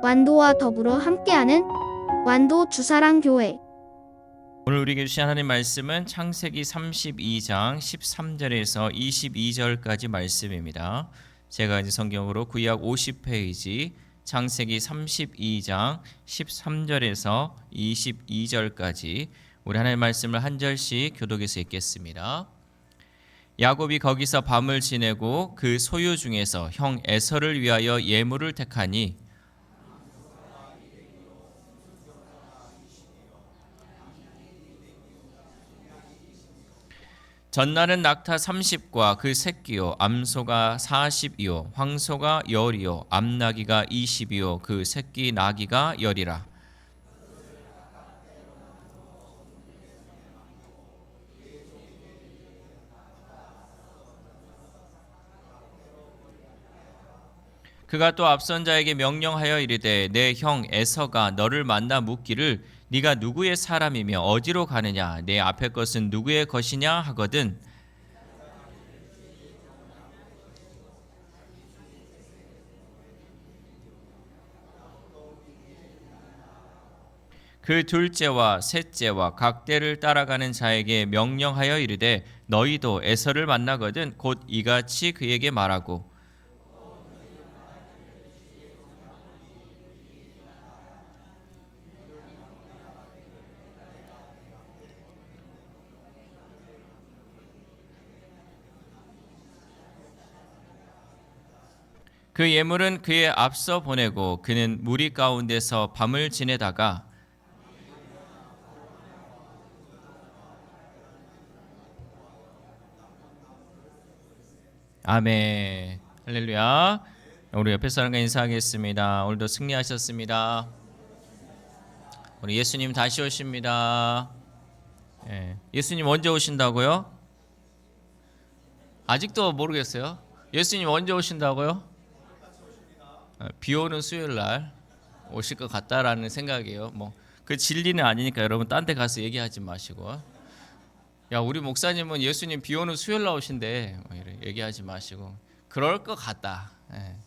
완도와 더불어 함께하는 완도 주사랑교회. 오늘 우리에게 주신 하나님 말씀은 창세기 32장 13절에서 22절까지 말씀입니다. 제가 이제 성경으로 구약 50페이지 창세기 32장 13절에서 22절까지 우리 하나님 말씀을 한 절씩 교독해서 읽겠습니다. 야곱이 거기서 밤을 지내고 그 소유 중에서 형 에서를 위하여 예물을 택하니 전날은 낙타 30과 그 새끼요 암소가 40이요 황소가 10이요 암나기가 20이요 그 새끼 나기가 10이라. 그가 또 앞선 자에게 명령하여 이르되 내 형 에서가 너를 만나 묻기를 네가 누구의 사람이며 어디로 가느냐 내 앞에 것은 누구의 것이냐 하거든. 그 둘째와 셋째와 각 떼를 따라가는 자에게 명령하여 이르되 너희도 에서를 만나거든 곧 이같이 그에게 말하고 그 예물은 그의 앞서 보내고 그는 무리 가운데서 밤을 지내다가 아멘 할렐루야. 우리 옆에 사람과 인사하겠습니다. 오늘도 승리하셨습니다. 우리 예수님 다시 오십니다. 예수님 언제 오신다고요? 아직도 모르겠어요. 예수님 언제 오신다고요? 비 오는 수요일 날 오실 것 같다라는 생각이에요. 그 진리는 아니니까 여러분 딴 데 가서 얘기하지 마시고 야 우리 목사님은 예수님 비 오는 수요일 날 오신대 얘기하지 마시고 그럴 것 같다.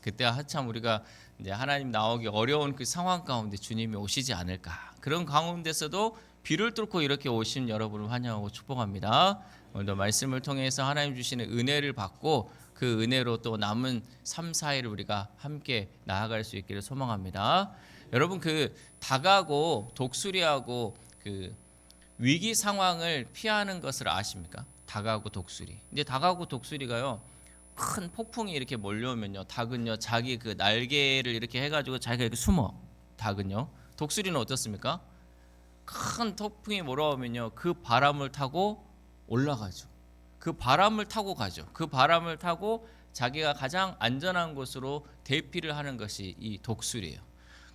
그때 한참 우리가 이제 하나님 나오기 어려운 그 상황 가운데 주님이 오시지 않을까. 그런 가운데서도 비를 뚫고 이렇게 오신 여러분을 환영하고 축복합니다. 오늘도 말씀을 통해서 하나님 주시는 은혜를 받고 그 은혜로 또 남은 3, 4일을 우리가 함께 나아갈 수 있기를 소망합니다. 여러분 그 닭하고 독수리하고 그 위기 상황을 피하는 것을 아십니까? 닭하고 독수리. 이제 닭하고 독수리가요. 큰 폭풍이 이렇게 몰려오면요. 닭은요. 자기 그 날개를 이렇게 해가지고 자기가 이렇게 숨어. 닭은요. 독수리는 어떻습니까? 큰 폭풍이 몰아오면요. 그 바람을 타고 올라가죠. 그 바람을 타고 가죠. 그 바람을 타고 자기가 가장 안전한 곳으로 대피를 하는 것이 이 독수리예요.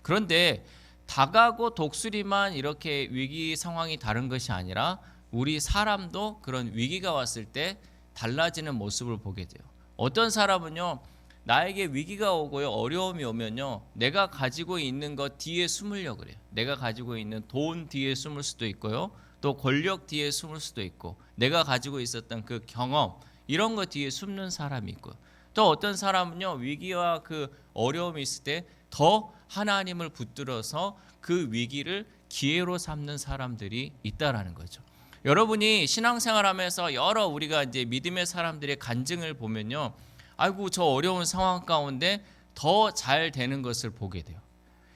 그런데 닭하고 독수리만 이렇게 위기 상황이 다른 것이 아니라 우리 사람도 그런 위기가 왔을 때 달라지는 모습을 보게 돼요. 어떤 사람은요. 나에게 위기가 오고요. 어려움이 오면요. 내가 가지고 있는 것 뒤에 숨으려고 그래요. 내가 가지고 있는 돈 뒤에 숨을 수도 있고요. 또 권력 뒤에 숨을 수도 있고 내가 가지고 있었던 그 경험 이런 것 뒤에 숨는 사람이 있고요. 또 어떤 사람은요. 위기와 그 어려움이 있을 때 더 하나님을 붙들어서 그 위기를 기회로 삼는 사람들이 있다라는 거죠. 여러분이 신앙생활하면서 여러 우리가 이제 믿음의 사람들의 간증을 보면요. 아이고 저 어려운 상황 가운데 더 잘 되는 것을 보게 돼요.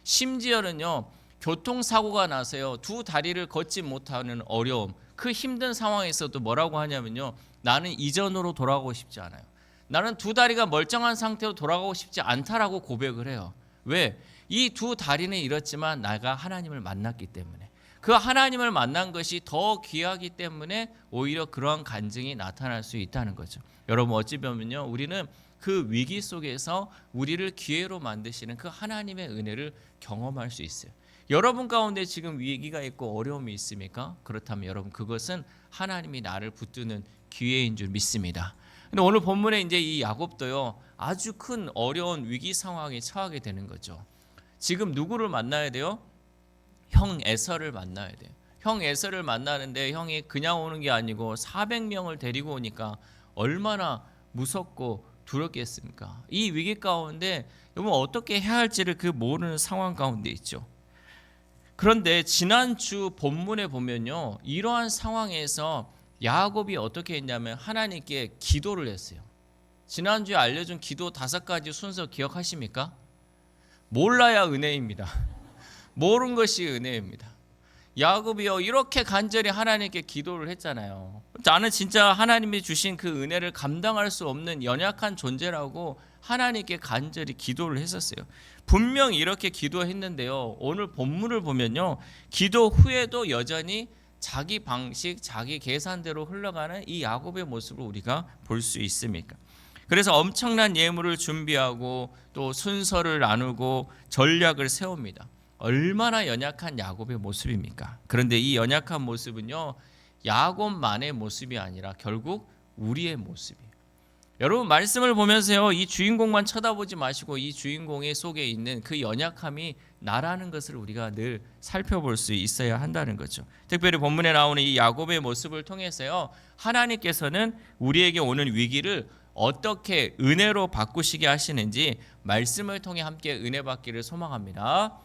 심지어는요. 교통사고가 나서요. 두 다리를 걷지 못하는 어려움 그 힘든 상황에서도 뭐라고 하냐면요. 나는 이전으로 돌아가고 싶지 않아요. 나는 두 다리가 멀쩡한 상태로 돌아가고 싶지 않다라고 고백을 해요. 왜? 이 두 다리는 잃었지만 내가 하나님을 만났기 때문에 그 하나님을 만난 것이 더 귀하기 때문에 오히려 그러한 간증이 나타날 수 있다는 거죠. 여러분 어찌 보면요. 우리는 그 위기 속에서 우리를 기회로 만드시는 그 하나님의 은혜를 경험할 수 있어요. 여러분 가운데 지금 위기가 있고 어려움이 있습니까? 그렇다면 여러분 그것은 하나님이 나를 붙드는 기회인 줄 믿습니다. 근데 오늘 본문에 이제 이 야곱도요. 아주 큰 어려운 위기 상황에 처하게 되는 거죠. 지금 누구를 만나야 돼요? 형 에서를 만나야 돼요. 형 에서를 만나는데 형이 그냥 오는 게 아니고 400명을 데리고 오니까 얼마나 무섭고 두렵겠습니까? 이 위기 가운데 여러분 어떻게 해야 할지를 그 모르는 상황 가운데 있죠. 그런데 지난주 본문에 보면요, 이러한 상황에서 야곱이 어떻게 했냐면 하나님께 기도를 했어요. 지난주에 알려준 기도 5가지 순서 기억하십니까? 몰라야 은혜입니다. 모르는 것이 은혜입니다. 야곱이요, 이렇게 간절히 하나님께 기도를 했잖아요. 나는 진짜 하나님이 주신 그 은혜를 감당할 수 없는 연약한 존재라고 하나님께 간절히 기도를 했었어요. 분명 이렇게 기도했는데요, 오늘 본문을 보면요, 기도 후에도 여전히 자기 방식, 자기 계산대로 흘러가는 이 야곱의 모습을 우리가 볼 수 있습니까? 그래서 엄청난 예물을 준비하고 또 순서를 나누고 전략을 세웁니다. 얼마나 연약한 야곱의 모습입니까? 그런데 이 연약한 모습은요, 야곱만의 모습이 아니라 결국 우리의 모습이에요. 여러분, 말씀을 보면서요, 이 주인공만 쳐다보지 마시고 이 주인공의 속에 있는 그 연약함이 나라는 것을 우리가 늘 살펴볼 수 있어야 한다는 거죠. 특별히 본문에 나오는 이 야곱의 모습을 통해서요, 하나님께서는 우리에게 오는 위기를 어떻게 은혜로 바꾸시게 하시는지 말씀을 통해 함께 은혜 받기를 소망합니다.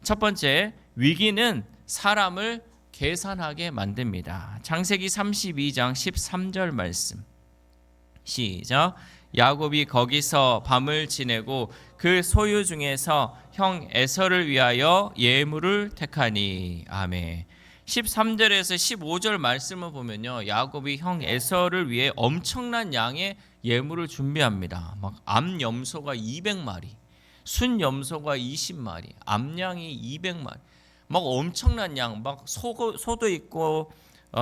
첫 번째, 위기는 사람을 계산하게 만듭니다. 창세기 32장 13절 말씀 시작. 야곱이 거기서 밤을 지내고 그 소유 중에서 형 에서를 위하여 예물을 택하니. 아멘. 13절에서 15절 말씀을 보면요, 야곱이 형 에서를 위해 엄청난 양의 예물을 준비합니다. 막 암염소가 200마리, 순염소가 20마리, 암양이 200마리, 막 엄청난 양, 막 소도 있고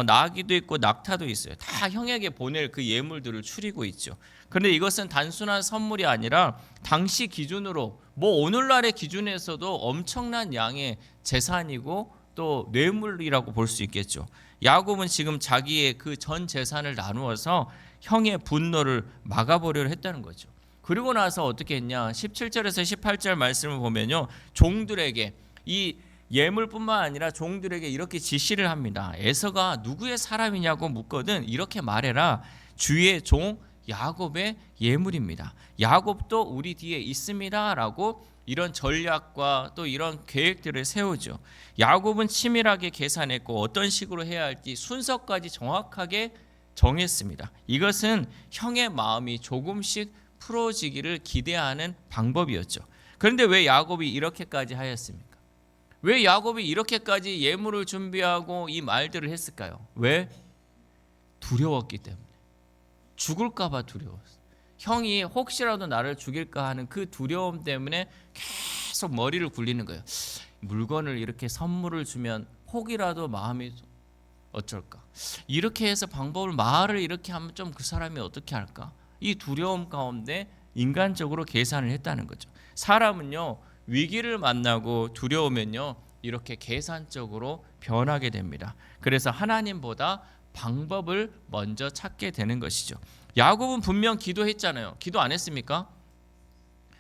나귀도 있고 낙타도 있어요. 다 형에게 보낼 그 예물들을 추리고 있죠. 그런데 이것은 단순한 선물이 아니라 당시 기준으로, 뭐 오늘날의 기준에서도 엄청난 양의 재산이고 또 뇌물이라고 볼 수 있겠죠. 야곱은 지금 자기의 그 전 재산을 나누어서 형의 분노를 막아보려고 했다는 거죠. 그리고 나서 어떻게 했냐? 17절에서 18절 말씀을 보면요, 종들에게 이 예물뿐만 아니라 종들에게 이렇게 지시를 합니다. 에서가 누구의 사람이냐고 묻거든 이렇게 말해라. 주의 종 야곱의 예물입니다. 야곱도 우리 뒤에 있습니다 라고 이런 전략과 또 이런 계획들을 세우죠. 야곱은 치밀하게 계산했고 어떤 식으로 해야 할지 순서까지 정확하게 정했습니다. 이것은 형의 마음이 조금씩 풀어지기를 기대하는 방법이었죠. 그런데 왜 야곱이 이렇게까지 하였습니까? 왜 야곱이 이렇게까지 예물을 준비하고 이 말들을 했을까요? 왜? 두려웠기 때문에. 죽을까 봐 두려웠어요. 형이 혹시라도 나를 죽일까 하는 그 두려움 때문에 계속 머리를 굴리는 거예요. 물건을 이렇게 선물을 주면 혹이라도 마음이 어쩔까? 이렇게 해서 방법을, 말을 이렇게 하면 좀 그 사람이 어떻게 할까? 이 두려움 가운데 인간적으로 계산을 했다는 거죠. 사람은요, 위기를 만나고 두려우면요, 이렇게 계산적으로 변하게 됩니다. 그래서 하나님보다 방법을 먼저 찾게 되는 것이죠. 야곱은 분명 기도했잖아요. 기도 안 했습니까?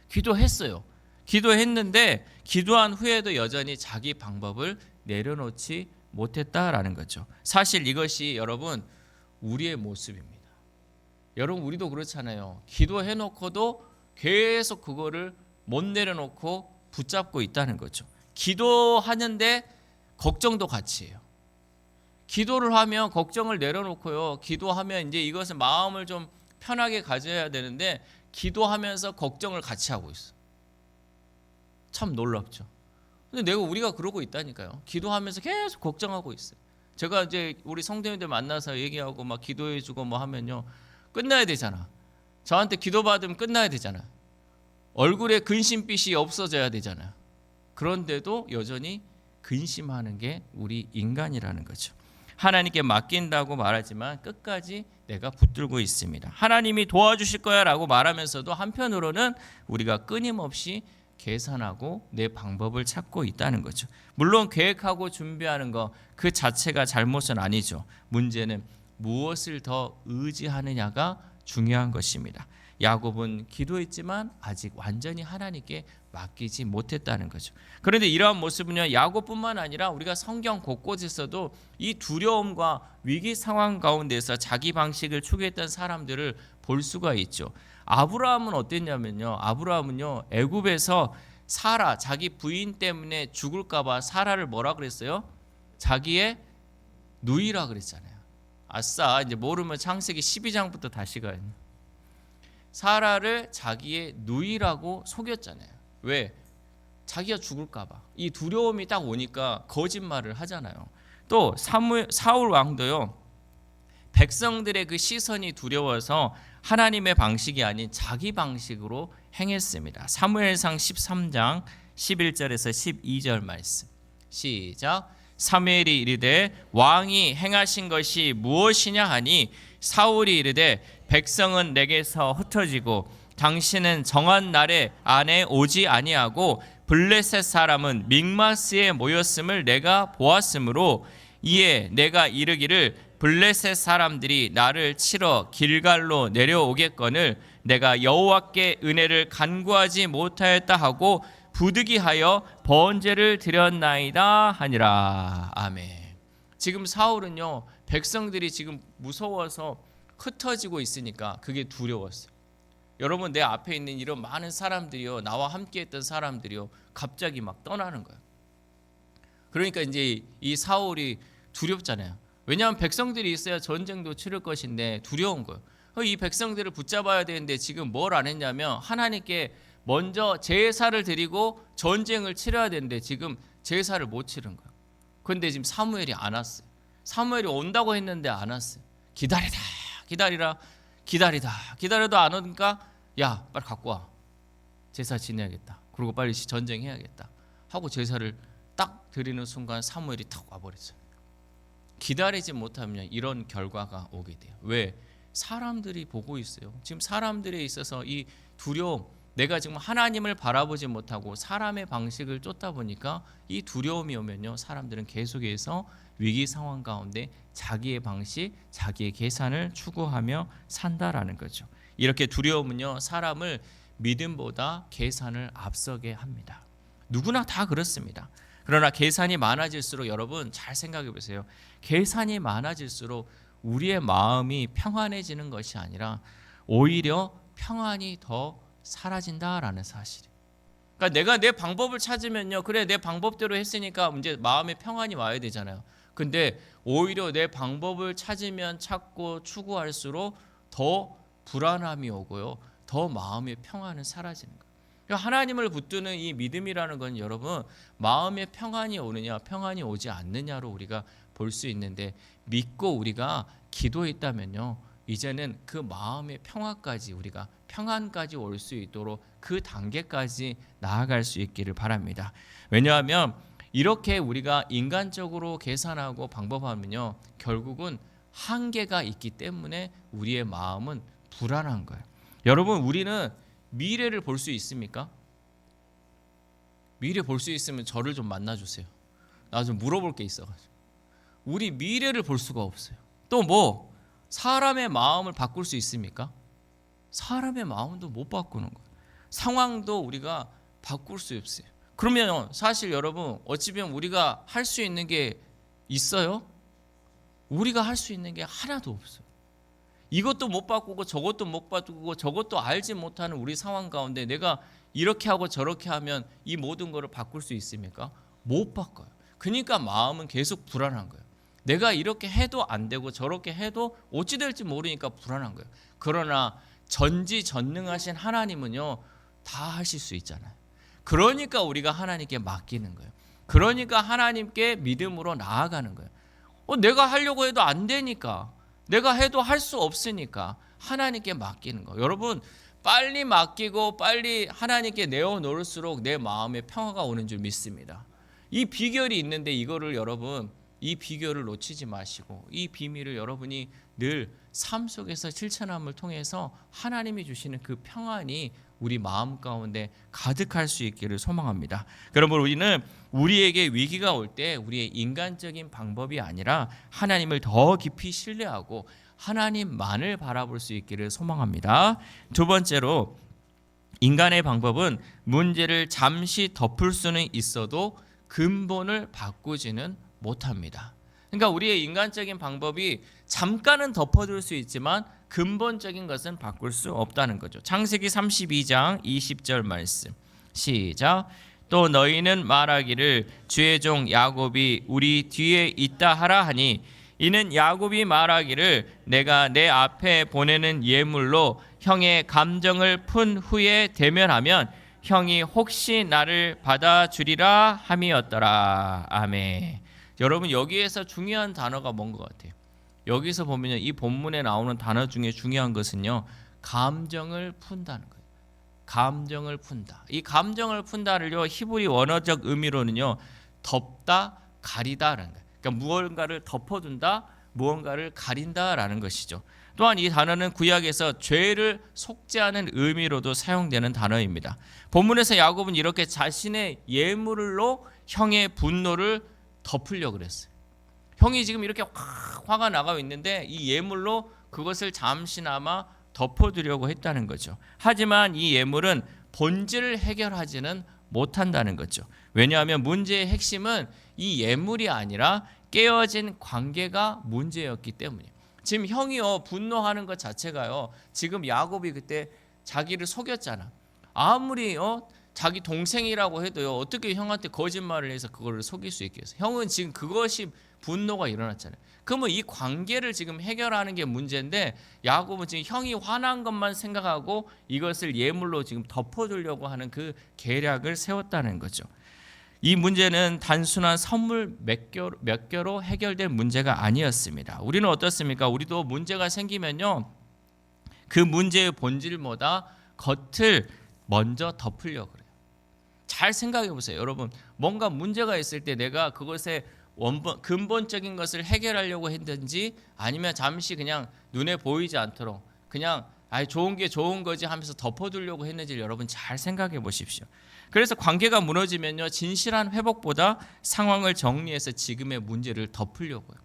기도했어요. 기도했는데 기도한 후에도 여전히 자기 방법을 내려놓지 못했다라는 거죠. 사실 이것이 여러분 우리의 모습입니다. 여러분, 우리도 그렇잖아요. 기도해놓고도 계속 그거를 못 내려놓고 붙잡고 있다는 거죠. 기도하는데 걱정도 같이 해요. 기도를 하면 걱정을 내려놓고요, 기도하면 이제 이것을 마음을 좀 편하게 가져야 되는데 기도하면서 걱정을 같이 하고 있어. 참 놀랍죠. 근데 우리가 그러고 있다니까요. 기도하면서 계속 걱정하고 있어요. 제가 이제 우리 성도님들 만나서 얘기하고 막 기도해주고 뭐 하면요, 끝나야 되잖아. 저한테 기도받으면 끝나야 되잖아. 얼굴에 근심빛이 없어져야 되잖아요. 그런데도 여전히 근심하는 게 우리 인간이라는 거죠. 하나님께 맡긴다고 말하지만 끝까지 내가 붙들고 있습니다. 하나님이 도와주실 거야 라고 말하면서도 한편으로는 우리가 끊임없이 계산하고 내 방법을 찾고 있다는 거죠. 물론 계획하고 준비하는 거 그 자체가 잘못은 아니죠. 문제는 무엇을 더 의지하느냐가 중요한 것입니다. 야곱은 기도했지만 아직 완전히 하나님께 맡기지 못했다는 거죠. 그런데 이러한 모습은요, 야곱뿐만 아니라 우리가 성경 곳곳에서도 이 두려움과 위기 상황 가운데서 자기 방식을 추구했던 사람들을 볼 수가 있죠. 아브라함은 어땠냐면요. 아브라함은요. 애굽에서 사라 자기 부인 때문에 죽을까 봐 사라를 뭐라 그랬어요? 자기의 누이라 그랬잖아요. 아싸, 이제 모르면 창세기 12장부터 다시 가요. 사라를 자기의 누이라고 속였잖아요. 왜? 자기가 죽을까 봐. 이 두려움이 딱 오니까 거짓말을 하잖아요. 또 사울 왕도요. 백성들의 그 시선이 두려워서 하나님의 방식이 아닌 자기 방식으로 행했습니다. 사무엘상 13장 11절에서 12절 말씀. 시작. 사무엘이 이르되 왕이 행하신 것이 무엇이냐 하니 사울이 이르되 백성은 내게서 흩어지고 당신은 정한 날에 안에 오지 아니하고 블레셋 사람은 믹마스에 모였음을 내가 보았으므로 이에 내가 이르기를 블레셋 사람들이 나를 치러 길갈로 내려오겠거늘 내가 여호와께 은혜를 간구하지 못하였다 하고 부득이하여 번제를 드렸나이다 하니라. 아멘. 지금 사울은요, 백성들이 지금 무서워서 흩어지고 있으니까 그게 두려웠어요. 여러분, 내 앞에 있는 이런 많은 사람들이요, 나와 함께했던 사람들이요, 갑자기 막 떠나는 거예요. 그러니까 이제 이 사울이 두렵잖아요. 왜냐하면 백성들이 있어야 전쟁도 치를 것인데 두려운 거예요. 이 백성들을 붙잡아야 되는데 지금 뭘 안 했냐면 하나님께 먼저 제사를 드리고 전쟁을 치러야 되는데 지금 제사를 못 치른 거예요. 그런데 지금 사무엘이 안 왔어요. 사무엘이 온다고 했는데 안 왔어요. 기다리다 안 오니까 야, 빨리 갖고 와. 제사 지내야겠다. 그리고 빨리 전쟁해야겠다 하고 제사를 딱 드리는 순간 사무엘이 탁 와버렸어요. 기다리지 못하면 이런 결과가 오게 돼요. 왜? 사람들이 보고 있어요. 지금 사람들에 있어서 이 두려움, 내가 지금 하나님을 바라보지 못하고 사람의 방식을 쫓다 보니까 이 두려움이 오면요, 사람들은 계속해서 위기 상황 가운데 자기의 방식, 자기의 계산을 추구하며 산다라는 거죠. 이렇게 두려움은요, 사람을 믿음보다 계산을 앞서게 합니다. 누구나 다 그렇습니다. 그러나 계산이 많아질수록 여러분 잘 생각해 보세요. 계산이 많아질수록 우리의 마음이 평안해지는 것이 아니라 오히려 평안이 더 사라진다라는 사실이에요. 그러니까 내가 내 방법을 찾으면요, 그래 내 방법대로 했으니까 이제 마음에 평안이 와야 되잖아요. 근데 오히려 내 방법을 찾으면 찾고 추구할수록 더 불안함이 오고요, 더 마음의 평안은 사라지는 거예요. 그러니까 하나님을 붙드는 이 믿음이라는 건 여러분, 마음의 평안이 오느냐 평안이 오지 않느냐로 우리가 볼 수 있는데, 믿고 우리가 기도했다면요, 이제는 그 마음의 평화까지, 우리가 평안까지 올 수 있도록 그 단계까지 나아갈 수 있기를 바랍니다. 왜냐하면 이렇게 우리가 인간적으로 계산하고 방법하면요, 결국은 한계가 있기 때문에 우리의 마음은 불안한 거예요. 여러분, 우리는 미래를 볼 수 있습니까? 미래 볼 수 있으면 저를 좀 만나주세요. 나 좀 물어볼 게 있어가지고. 우리 미래를 볼 수가 없어요. 또 뭐 사람의 마음을 바꿀 수 있습니까? 사람의 마음도 못 바꾸는 거예요. 상황도 우리가 바꿀 수 없어요. 그러면 사실 여러분, 어찌 보면 우리가 할 수 있는 게 있어요? 우리가 할 수 있는 게 하나도 없어요. 이것도 못 바꾸고 저것도 못 바꾸고 저것도 알지 못하는 우리 상황 가운데 내가 이렇게 하고 저렇게 하면 이 모든 거를 바꿀 수 있습니까? 못 바꿔요. 그러니까 마음은 계속 불안한 거예요. 내가 이렇게 해도 안 되고 저렇게 해도 어찌 될지 모르니까 불안한 거예요. 그러나 전지전능하신 하나님은요, 다 하실 수 있잖아요. 그러니까 우리가 하나님께 맡기는 거예요. 그러니까 하나님께 믿음으로 나아가는 거예요. 내가 하려고 해도 안 되니까, 내가 해도 할 수 없으니까 하나님께 맡기는 거. 여러분, 빨리 맡기고 빨리 하나님께 내어놓을수록 내 마음에 평화가 오는 줄 믿습니다. 이 비결이 있는데 이거를 여러분, 이 비결을 놓치지 마시고 이 비밀을 여러분이 늘 삶 속에서 실천함을 통해서 하나님이 주시는 그 평안이 우리 마음 가운데 가득할 수 있기를 소망합니다. 그러므로 우리는 우리에게 위기가 올 때 우리의 인간적인 방법이 아니라 하나님을 더 깊이 신뢰하고 하나님만을 바라볼 수 있기를 소망합니다. 두 번째로, 인간의 방법은 문제를 잠시 덮을 수는 있어도 근본을 바꾸지는 못합니다. 그러니까 우리의 인간적인 방법이 잠깐은 덮어줄 수 있지만 근본적인 것은 바꿀 수 없다는 거죠. 창세기 32장 20절 말씀 시작. 또 너희는 말하기를 주의 종 야곱이 우리 뒤에 있다 하라 하니 이는 야곱이 말하기를 내가 내 앞에 보내는 예물로 형의 감정을 푼 후에 대면하면 형이 혹시 나를 받아주리라 함이었더라. 아멘. 여러분 여기에서 중요한 단어가 뭔 것 같아요? 여기서 보면 이 본문에 나오는 단어 중에 중요한 것은요, 감정을 푼다는 거예요. 감정을 푼다. 이 감정을 푼다를요, 히브리 원어적 의미로는요, 덮다, 가리다라는 거예요. 그러니까 무언가를 덮어둔다, 무언가를 가린다라는 것이죠. 또한 이 단어는 구약에서 죄를 속죄하는 의미로도 사용되는 단어입니다. 본문에서 야곱은 이렇게 자신의 예물로 형의 분노를 덮으려고 그랬어요. 형이 지금 이렇게 화가 나가고 있는데 이 예물로 그것을 잠시나마 덮어두려고 했다는 거죠. 하지만 이 예물은 본질을 해결하지는 못한다는 거죠. 왜냐하면 문제의 핵심은 이 예물이 아니라 깨어진 관계가 문제였기 때문이에요. 지금 형이요 분노하는 것 자체가요, 지금 야곱이 그때 자기를 속였잖아. 아무리 자기 동생이라고 해도요, 어떻게 형한테 거짓말을 해서 그거를 속일 수 있겠어요? 형은 지금 그것이 분노가 일어났잖아요. 그러면 이 관계를 지금 해결하는 게 문제인데 야곱은 지금 형이 화난 것만 생각하고 이것을 예물로 지금 덮어두려고 하는 그 계략을 세웠다는 거죠. 이 문제는 단순한 선물 몇 개로 해결될 문제가 아니었습니다. 우리는 어떻습니까? 우리도 문제가 생기면요, 그 문제의 본질보다 겉을 먼저 덮으려고 그래요. 잘 생각해 보세요. 여러분, 뭔가 문제가 있을 때 내가 그것의 근본적인 것을 해결하려고 했든지 아니면 잠시 그냥 눈에 보이지 않도록 그냥 좋은 게 좋은 거지 하면서 덮어두려고 했는지 여러분 잘 생각해 보십시오. 그래서 관계가 무너지면요, 진실한 회복보다 상황을 정리해서 지금의 문제를 덮으려고요.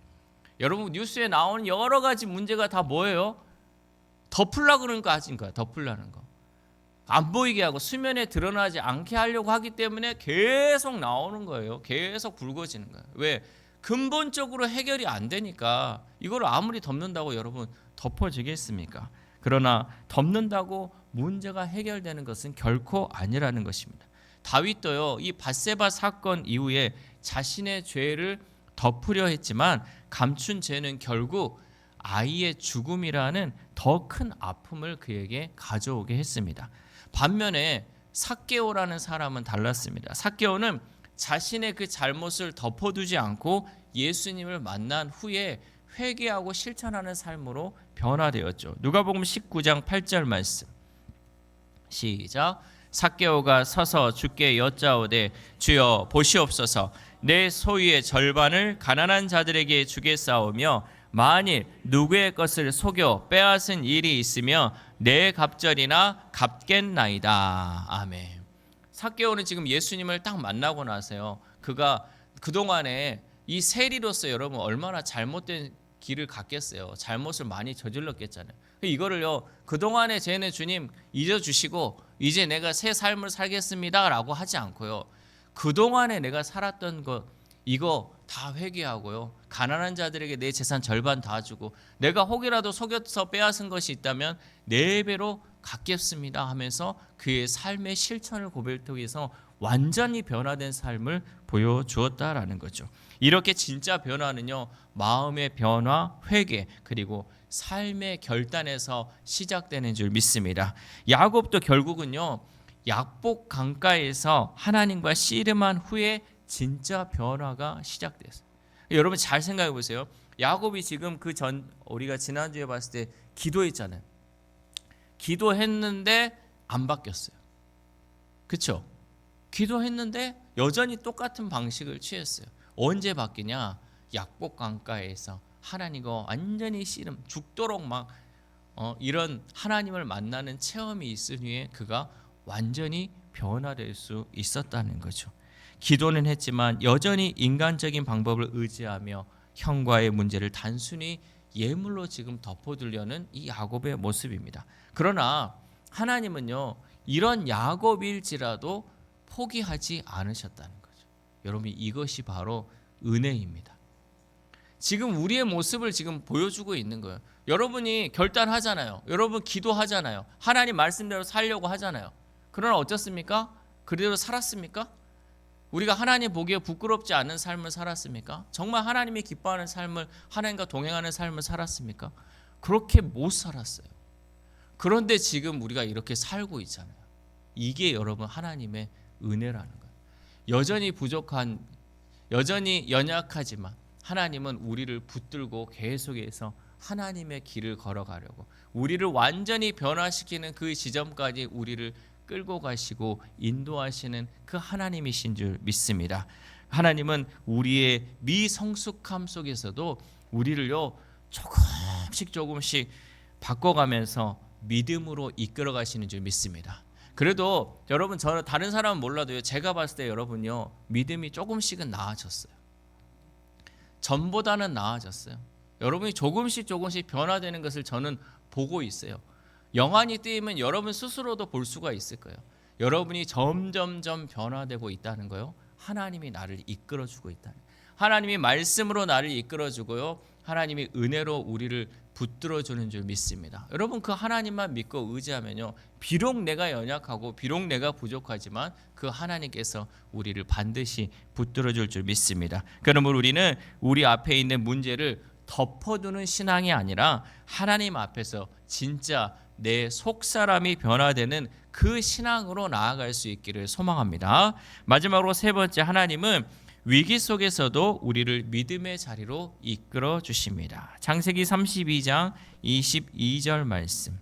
여러분 뉴스에 나오는 여러 가지 문제가 다 뭐예요? 덮으려고 그러는 거 아닌 거야. 덮으려는 거. 안 보이게 하고 수면에 드러나지 않게 하려고 하기 때문에 계속 나오는 거예요. 계속 불거지는 거예요. 왜? 근본적으로 해결이 안 되니까. 이걸 아무리 덮는다고 여러분 덮어지겠습니까? 그러나 덮는다고 문제가 해결되는 것은 결코 아니라는 것입니다. 다윗도요, 이 밧세바 사건 이후에 자신의 죄를 덮으려 했지만 감춘 죄는 결국 아이의 죽음이라는 더 큰 아픔을 그에게 가져오게 했습니다. 반면에 삭개오라는 사람은 달랐습니다. 삭개오는 자신의 그 잘못을 덮어두지 않고 예수님을 만난 후에 회개하고 실천하는 삶으로 변화되었죠. 누가복음 19장 8절 말씀 시작. 삭개오가 서서 주께 여짜오되 주여 보시옵소서, 내 소유의 절반을 가난한 자들에게 주겠사오며 만일 누구의 것을 속여 빼앗은 일이 있으며 내 갑절이나 갚겠나이다. 아멘. 삭개오는 지금 예수님을 딱 만나고 나서요, 그가 그동안에 이 세리로서 여러분 얼마나 잘못된 길을 갔겠어요. 잘못을 많이 저질렀겠잖아요. 이거를요, 그동안의 죄는 주님 잊어주시고 이제 내가 새 삶을 살겠습니다 라고 하지 않고요, 그동안에 내가 살았던 것 이거 다 회개하고요, 가난한 자들에게 내 재산 절반 다 주고 내가 혹이라도 속여서 빼앗은 것이 있다면 4배로 갚겠습니다 하면서 그의 삶의 실천을 고백해서 완전히 변화된 삶을 보여주었다라는 거죠. 이렇게 진짜 변화는요, 마음의 변화, 회개, 그리고 삶의 결단에서 시작되는 줄 믿습니다. 야곱도 결국은요, 약복 강가에서 하나님과 씨름한 후에 진짜 변화가 시작됐어요. 여러분 잘 생각해 보세요. 야곱이 지금 그 전 우리가 지난주에 봤을 때 기도했잖아요. 기도했는데 안 바뀌었어요. 그렇죠? 기도했는데 여전히 똑같은 방식을 취했어요. 언제 바뀌냐? 약복 강가에서 하나님과 완전히 씨름, 죽도록 막 이런 하나님을 만나는 체험이 있은 후에 그가 완전히 변화될 수 있었다는 거죠. 기도는 했지만 여전히 인간적인 방법을 의지하며 형과의 문제를 단순히 예물로 지금 덮어두려는 이 야곱의 모습입니다. 그러나 하나님은요, 이런 야곱일지라도 포기하지 않으셨다는 거죠. 여러분 이것이 바로 은혜입니다. 지금 우리의 모습을 지금 보여주고 있는 거예요. 여러분이 결단하잖아요. 여러분 기도하잖아요. 하나님 말씀대로 살려고 하잖아요. 그러나 어떻습니까? 그대로 살았습니까? 우리가 하나님 보기에 부끄럽지 않은 삶을 살았습니까? 정말 하나님이 기뻐하는 삶을, 하나님과 동행하는 삶을 살았습니까? 그렇게 못 살았어요. 그런데 지금 우리가 이렇게 살고 있잖아요. 이게 여러분 하나님의 은혜라는 거예요. 여전히 부족한, 여전히 연약하지만 하나님은 우리를 붙들고 계속해서 하나님의 길을 걸어가려고, 우리를 완전히 변화시키는 그 지점까지 우리를 끌고 가시고 인도하시는 그 하나님이신 줄 믿습니다. 하나님은 우리의 미성숙함 속에서도 우리를요 조금씩 바꿔가면서 믿음으로 이끌어 가시는 줄 믿습니다. 그래도 여러분, 저는 다른 사람은 몰라도요, 제가 봤을 때 여러분요 믿음이 조금씩은 나아졌어요. 전보다는 나아졌어요. 여러분이 조금씩 변화되는 것을 저는 보고 있어요. 영안이 뜨이면 여러분 스스로도 볼 수가 있을 거예요. 여러분이 점점점 변화되고 있다는 거요. 하나님이 나를 이끌어주고 있다는 거예요. 하나님이 말씀으로 나를 이끌어주고요, 하나님이 은혜로 우리를 붙들어주는 줄 믿습니다. 여러분, 그 하나님만 믿고 의지하면요, 비록 내가 연약하고 비록 내가 부족하지만 그 하나님께서 우리를 반드시 붙들어줄 줄 믿습니다. 그러므로 우리는 우리 앞에 있는 문제를 덮어두는 신앙이 아니라 하나님 앞에서 진짜 내 속사람이 변화되는 그 신앙으로 나아갈 수 있기를 소망합니다. 마지막으로 세 번째, 하나님은 위기 속에서도 우리를 믿음의 자리로 이끌어 주십니다. 창세기 32장 22절 말씀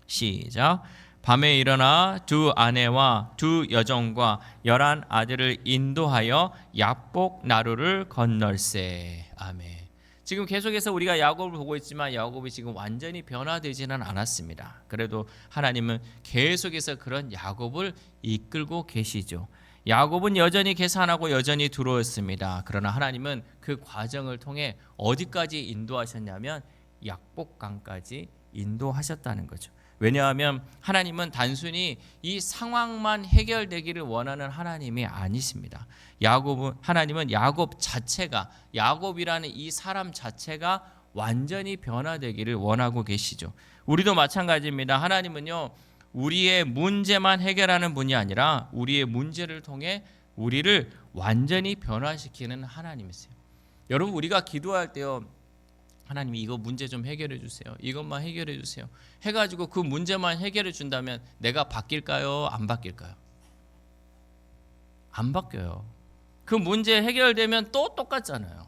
시작. 밤에 일어나 두 아내와 두 여종과 11 아들을 인도하여 야복 나루를 건널세. 아멘. 지금 계속해서 우리가 야곱을 보고 있지만 야곱이 지금 완전히 변화되지는 않았습니다. 그래도 하나님은 계속해서 그런 야곱을 이끌고 계시죠. 야곱은 여전히 계산하고 여전히 두려웠습니다. 그러나 하나님은 그 과정을 통해 어디까지 인도하셨냐면 약복강까지 인도하셨다는 거죠. 왜냐하면 하나님은 단순히 이 상황만 해결되기를 원하는 하나님이 아니십니다. 하나님은 야곱 자체가, 야곱이라는 이 사람 자체가 완전히 변화되기를 원하고 계시죠. 우리도 마찬가지입니다. 하나님은요, 우리의 문제만 해결하는 분이 아니라 우리의 문제를 통해 우리를 완전히 변화시키는 하나님이세요. 여러분, 우리가 기도할 때요, 하나님이 이거 문제 좀 해결해 주세요, 이것만 해결해 주세요 해가지고 그 문제만 해결해 준다면 내가 바뀔까요? 안 바뀔까요? 안 바뀌어요. 그 문제 해결되면 또 똑같잖아요.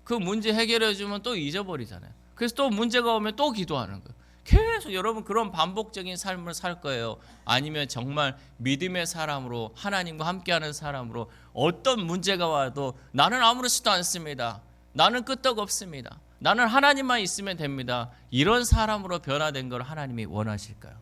그 문제 해결해 주면 또 잊어버리잖아요. 그래서 또 문제가 오면 또 기도하는 거예요. 계속 여러분 그런 반복적인 삶을 살 거예요? 아니면 정말 믿음의 사람으로, 하나님과 함께하는 사람으로, 어떤 문제가 와도 나는 아무렇지도 않습니다, 나는 끄떡 없습니다, 나는 하나님만 있으면 됩니다, 이런 사람으로 변화된 걸 하나님이 원하실까요?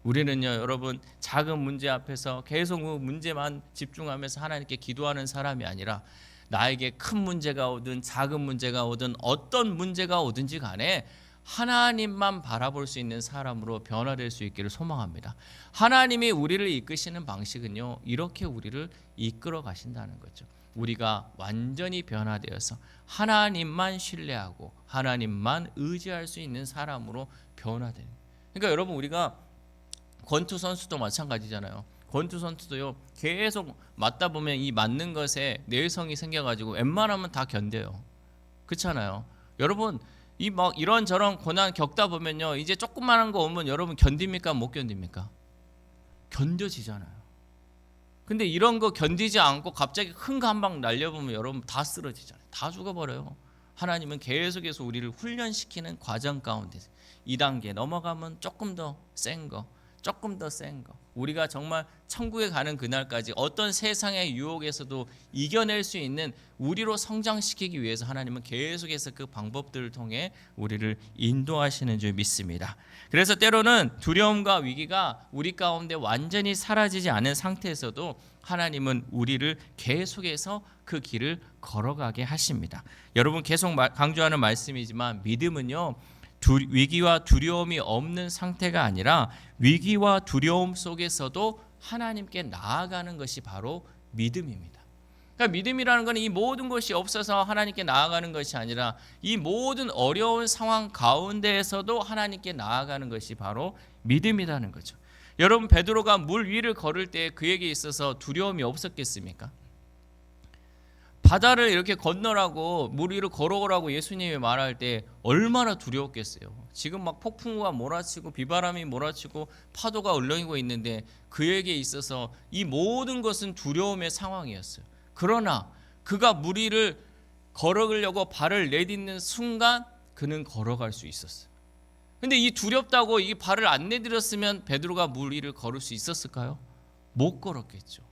우리는요, 여러분, 작은 문제 앞에서 계속 그 문제만 집중하면서 하나님께 기도하는 사람이 아니라 나에게 큰 문제가 오든 작은 문제가 오든 어떤 문제가 오든지 간에 하나님만 바라볼 수 있는 사람으로 변화될 수 있기를 소망합니다. 하나님이 우리를 이끄시는 방식은요, 이렇게 우리를 이끌어 가신다는 거죠. 우리가 완전히 변화되어서 하나님만 신뢰하고 하나님만 의지할 수 있는 사람으로 변화되는. 그러니까 여러분, 우리가 권투 선수도 마찬가지잖아요. 권투 선수도요, 계속 맞다 보면 이 맞는 것에 내성이 생겨가지고 웬만하면 다 견뎌요. 그렇잖아요. 여러분, 이런저런 고난 겪다 보면요, 이제 조그만한 거 오면 여러분 견딥니까? 못 견딥니까? 견뎌지잖아요. 근데 이런 거 견디지 않고 갑자기 큰 거 한 방 날려보면 여러분 다 쓰러지잖아요. 다 죽어버려요. 하나님은 계속해서 우리를 훈련시키는 과정 가운데 2단계 넘어가면 조금 더 센 거, 조금 더 센 거, 우리가 정말 천국에 가는 그날까지 어떤 세상의 유혹에서도 이겨낼 수 있는 우리로 성장시키기 위해서 하나님은 계속해서 그 방법들을 통해 우리를 인도하시는 줄 믿습니다. 그래서 때로는 두려움과 위기가 우리 가운데 완전히 사라지지 않은 상태에서도 하나님은 우리를 계속해서 그 길을 걸어가게 하십니다. 여러분, 계속 강조하는 말씀이지만 믿음은요, 위기와 두려움이 없는 상태가 아니라 위기와 두려움 속에서도 하나님께 나아가는 것이 바로 믿음입니다. 그러니까 믿음이라는 것은 이 모든 것이 없어서 하나님께 나아가는 것이 아니라 이 모든 어려운 상황 가운데에서도 하나님께 나아가는 것이 바로 믿음이라는 거죠. 여러분, 베드로가 물 위를 걸을 때 그에게 있어서 두려움이 없었겠습니까? 바다를 이렇게 건너라고 물 위로 걸어오라고 예수님이 말할 때 얼마나 두려웠겠어요. 지금 막 폭풍우가 몰아치고 비바람이 몰아치고 파도가 울렁이고 있는데 그에게 있어서 이 모든 것은 두려움의 상황이었어요. 그러나 그가 물 위를 걸어가려고 발을 내딛는 순간 그는 걸어갈 수 있었어요. 근데 이 두렵다고 이 발을 안 내딛었으면 베드로가 물 위를 걸을 수 있었을까요? 못 걸었겠죠.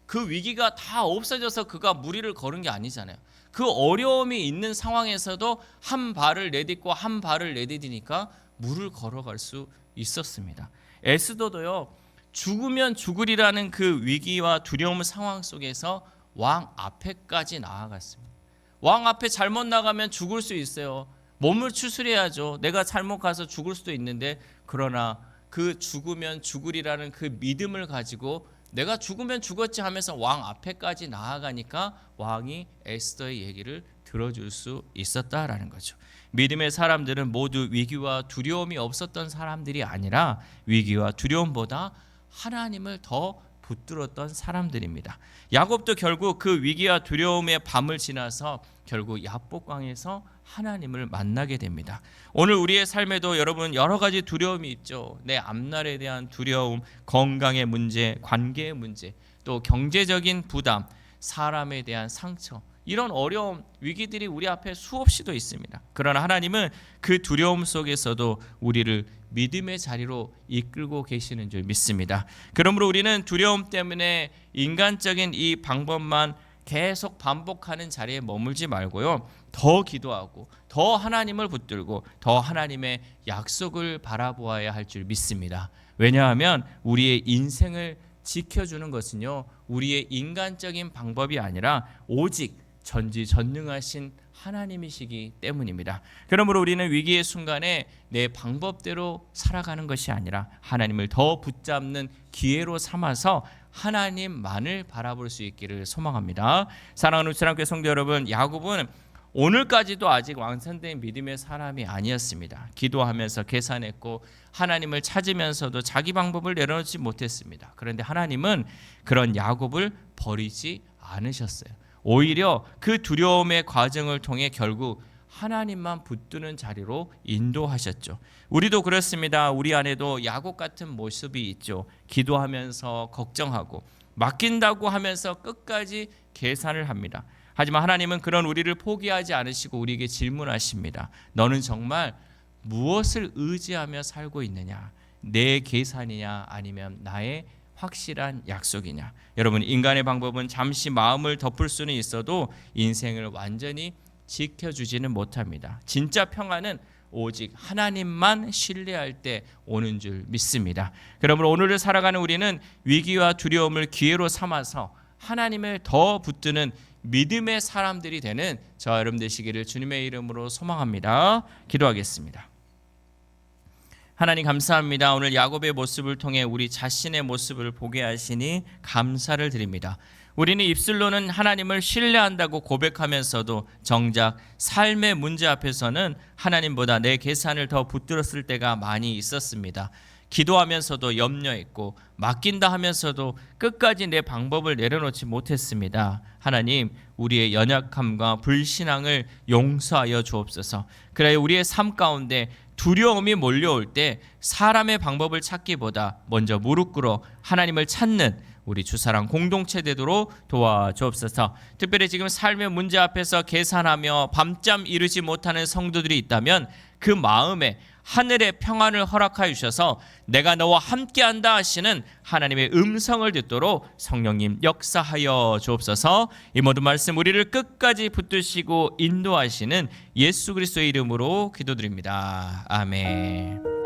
그 위기가 다 없어져서 그가 물 위를 걸은 게 아니잖아요. 그 어려움이 있는 상황에서도 한 발을 내딛고 한 발을 내딛으니까 물을 걸어갈 수 있었습니다. 에스더도요, 죽으면 죽으리라는 그 위기와 두려움 상황 속에서 왕 앞에까지 나아갔습니다. 왕 앞에 잘못 나가면 죽을 수 있어요. 몸을 추스려야죠. 내가 잘못 가서 죽을 수도 있는데, 그러나 그 죽으면 죽으리라는 그 믿음을 가지고 내가 죽으면 죽었지 하면서 왕 앞에까지 나아가니까 왕이 에스더의 얘기를 들어줄 수 있었다라는 거죠. 믿음의 사람들은 모두 위기와 두려움이 없었던 사람들이 아니라 위기와 두려움보다 하나님을 더 붙들었던 사람들입니다. 야곱도 결국 그 위기와 두려움의 밤을 지나서 결국 야복강에서 하나님을 만나게 됩니다. 오늘 우리의 삶에도 여러분 여러 가지 두려움이 있죠. 내 앞날에 대한 두려움, 건강의 문제, 관계의 문제, 또 경제적인 부담, 사람에 대한 상처, 이런 어려움, 위기들이 우리 앞에 수없이도 있습니다. 그러나 하나님은 그 두려움 속에서도 우리를 믿음의 자리로 이끌고 계시는 줄 믿습니다. 그러므로 우리는 두려움 때문에 인간적인 이 방법만 계속 반복하는 자리에 머물지 말고요, 더 기도하고 더 하나님을 붙들고 더 하나님의 약속을 바라보아야 할 줄 믿습니다. 왜냐하면 우리의 인생을 지켜주는 것은요, 우리의 인간적인 방법이 아니라 오직 전지전능하신 하나님이시기 때문입니다. 그러므로 우리는 위기의 순간에 내 방법대로 살아가는 것이 아니라 하나님을 더 붙잡는 기회로 삼아서 하나님만을 바라볼 수 있기를 소망합니다. 사랑하는 우체랑교회 성도 여러분, 야곱은 오늘까지도 아직 완성된 믿음의 사람이 아니었습니다. 기도하면서 계산했고 하나님을 찾으면서도 자기 방법을 내려놓지 못했습니다. 그런데 하나님은 그런 야곱을 버리지 않으셨어요. 오히려 그 두려움의 과정을 통해 결국 하나님만 붙드는 자리로 인도하셨죠. 우리도 그렇습니다. 우리 안에도 야곱 같은 모습이 있죠. 기도하면서 걱정하고 맡긴다고 하면서 끝까지 계산을 합니다. 하지만 하나님은 그런 우리를 포기하지 않으시고 우리에게 질문하십니다. 너는 정말 무엇을 의지하며 살고 있느냐? 내 계산이냐 아니면 나의 확실한 약속이냐? 여러분, 인간의 방법은 잠시 마음을 덮을 수는 있어도 인생을 완전히 지켜주지는 못합니다. 진짜 평안은 오직 하나님만 신뢰할 때 오는 줄 믿습니다. 그러므로 오늘을 살아가는 우리는 위기와 두려움을 기회로 삼아서 하나님을 더 붙드는 믿음의 사람들이 되는 저와 여러분 되시기를 주님의 이름으로 소망합니다. 기도하겠습니다. 하나님 감사합니다. 오늘 야곱의 모습을 통해 우리 자신의 모습을 보게 하시니 감사를 드립니다. 우리는 입술로는 하나님을 신뢰한다고 고백하면서도 정작 삶의 문제 앞에서는 하나님보다 내 계산을 더 붙들었을 때가 많이 있었습니다. 기도하면서도 염려했고 맡긴다 하면서도 끝까지 내 방법을 내려놓지 못했습니다. 하나님, 우리의 연약함과 불신앙을 용서하여 주옵소서. 그래야 우리의 삶 가운데 두려움이 몰려올 때 사람의 방법을 찾기보다 먼저 무릎 꿇어 하나님을 찾는 우리 주사랑 공동체 되도록 도와주옵소서. 특별히 지금 삶의 문제 앞에서 계산하며 밤잠 이루지 못하는 성도들이 있다면 그 마음에 하늘의 평안을 허락하여 주셔서 내가 너와 함께한다 하시는 하나님의 음성을 듣도록 성령님 역사하여 주옵소서. 이 모든 말씀 우리를 끝까지 붙드시고 인도하시는 예수 그리스도의 이름으로 기도드립니다. 아멘.